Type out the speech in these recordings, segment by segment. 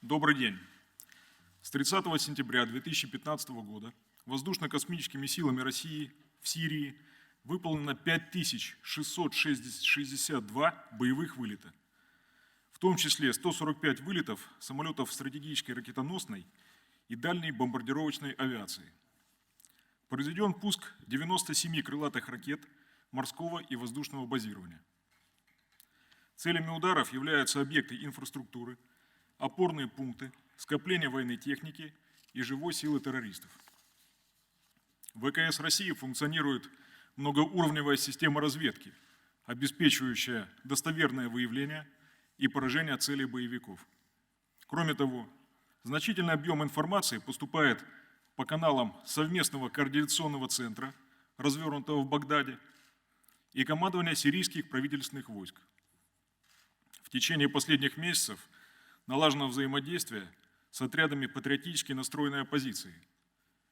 Добрый день. С 30 сентября 2015 года воздушно-космическими силами России в Сирии выполнено 5662 боевых вылета, в том числе 145 вылетов самолетов стратегической ракетоносной и дальней бомбардировочной авиации. Произведен пуск 97 крылатых ракет морского и воздушного базирования. Целями ударов являются объекты инфраструктуры, опорные пункты, скопления военной техники и живой силы террористов. В ВКС России функционирует многоуровневая система разведки, обеспечивающая достоверное выявление и поражение целей боевиков. Кроме того, значительный объем информации поступает по каналам совместного координационного центра, развернутого в Багдаде, и командования сирийских правительственных войск. В течение последних месяцев налажено взаимодействие с отрядами патриотически настроенной оппозиции,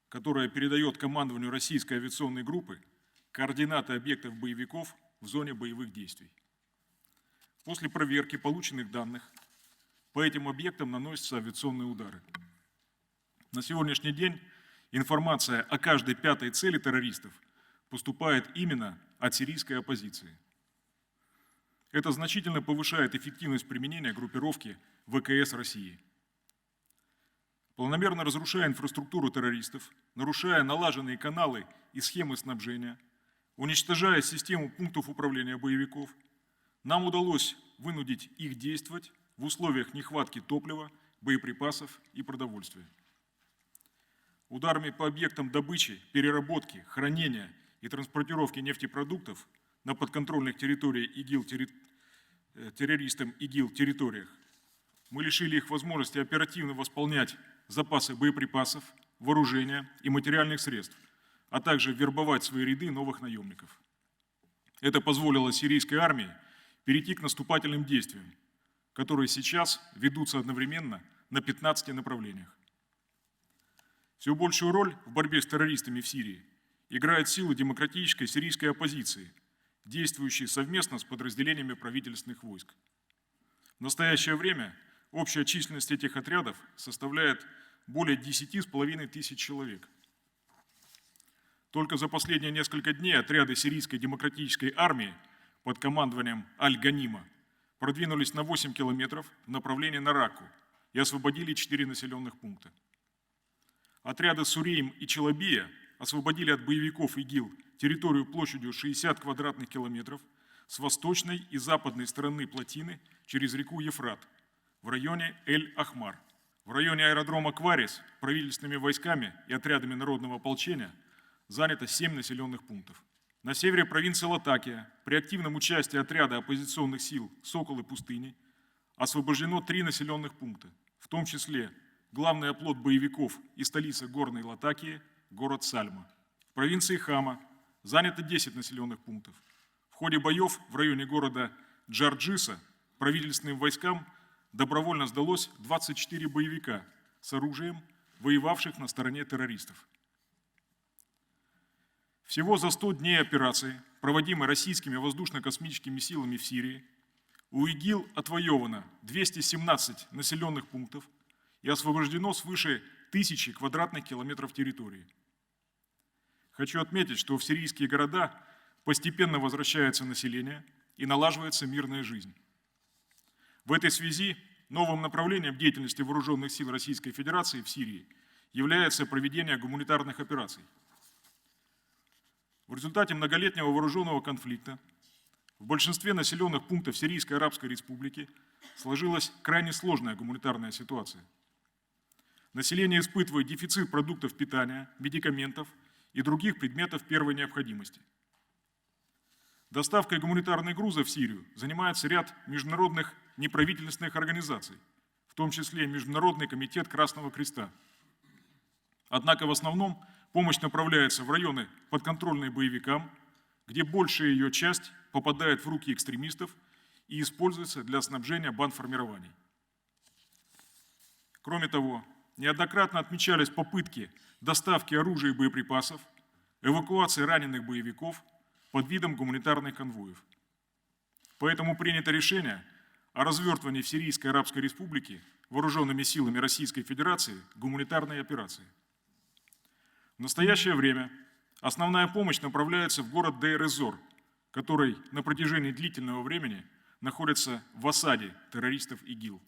которая передает командованию российской авиационной группы координаты объектов боевиков в зоне боевых действий. После проверки полученных данных по этим объектам наносятся авиационные удары. На сегодняшний день информация о каждой пятой цели террористов поступает именно от сирийской оппозиции. Это значительно повышает эффективность применения группировки ВКС России. Планомерно разрушая инфраструктуру террористов, нарушая налаженные каналы и схемы снабжения, уничтожая систему пунктов управления боевиков, нам удалось вынудить их действовать в условиях нехватки топлива, боеприпасов и продовольствия. Ударами по объектам добычи, переработки, хранения и транспортировки нефтепродуктов на подконтрольных территориях террористам ИГИЛ территориях мы лишили их возможности оперативно восполнять запасы боеприпасов, вооружения и материальных средств, а также вербовать в свои ряды новых наемников. Это позволило сирийской армии перейти к наступательным действиям, которые сейчас ведутся одновременно на 15 направлениях. Все большую роль в борьбе с террористами в Сирии играют силы демократической сирийской оппозиции, действующие совместно с подразделениями правительственных войск. В настоящее время общая численность этих отрядов составляет более 10,5 тысяч человек. Только за последние несколько дней отряды сирийской демократической армии под командованием Аль-Ганима продвинулись на 8 километров в направлении на Ракку и освободили 4 населенных пункта. Отряды Сурейм и Челобия освободили от боевиков ИГИЛ территорию площадью 60 квадратных километров с восточной и западной стороны плотины через реку Ефрат в районе Эль-Ахмар. В районе аэродрома Кварис правительственными войсками и отрядами народного ополчения занято 7 населенных пунктов. На севере провинции Латакия при активном участии отряда оппозиционных сил «Соколы пустыни» освобождено 3 населенных пункта, в том числе главный оплот боевиков и столица горной Латакии – город Сальма. В провинции Хама занято 10 населенных пунктов. В ходе боев в районе города Джарджиса правительственным войскам добровольно сдалось 24 боевика с оружием, воевавших на стороне террористов. Всего за 100 дней операции, проводимой российскими воздушно-космическими силами в Сирии, у ИГИЛ отвоевано 217 населенных пунктов и освобождено свыше 1000 квадратных километров территории. Хочу отметить, что в сирийские города постепенно возвращается население и налаживается мирная жизнь. В этой связи новым направлением деятельности вооруженных сил Российской Федерации в Сирии является проведение гуманитарных операций. В результате многолетнего вооруженного конфликта в большинстве населенных пунктов Сирийской Арабской Республики сложилась крайне сложная гуманитарная ситуация. Население испытывает дефицит продуктов питания, медикаментов и других предметов первой необходимости. Доставкой гуманитарных грузов в Сирию занимается ряд международных неправительственных организаций, в том числе Международный комитет Красного Креста. Однако в основном помощь направляется в районы, подконтрольные боевикам, где большая ее часть попадает в руки экстремистов и используется для снабжения бандформирований. Кроме того, неоднократно отмечались попытки доставки оружия и боеприпасов, эвакуации раненых боевиков под видом гуманитарных конвоев. Поэтому принято решение о развертывании в Сирийской Арабской Республике вооруженными силами Российской Федерации гуманитарной операции. В настоящее время основная помощь направляется в город Дейр-эз-Зор, который на протяжении длительного времени находится в осаде террористов ИГИЛ.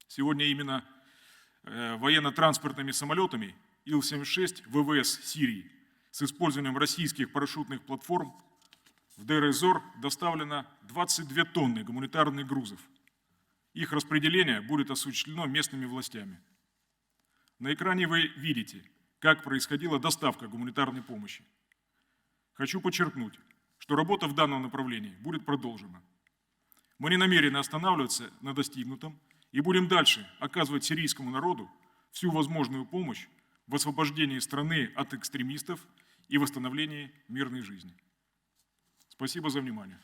Сегодня именно военно-транспортными самолетами Ил-76 ВВС Сирии с использованием российских парашютных платформ в Дейр-эз-Зор доставлено 22 тонны гуманитарных грузов. Их распределение будет осуществлено местными властями. На экране вы видите, как происходила доставка гуманитарной помощи. Хочу подчеркнуть, что работа в данном направлении будет продолжена. Мы не намерены останавливаться на достигнутом и будем дальше оказывать сирийскому народу всю возможную помощь в освобождении страны от экстремистов и восстановлении мирной жизни. Спасибо за внимание.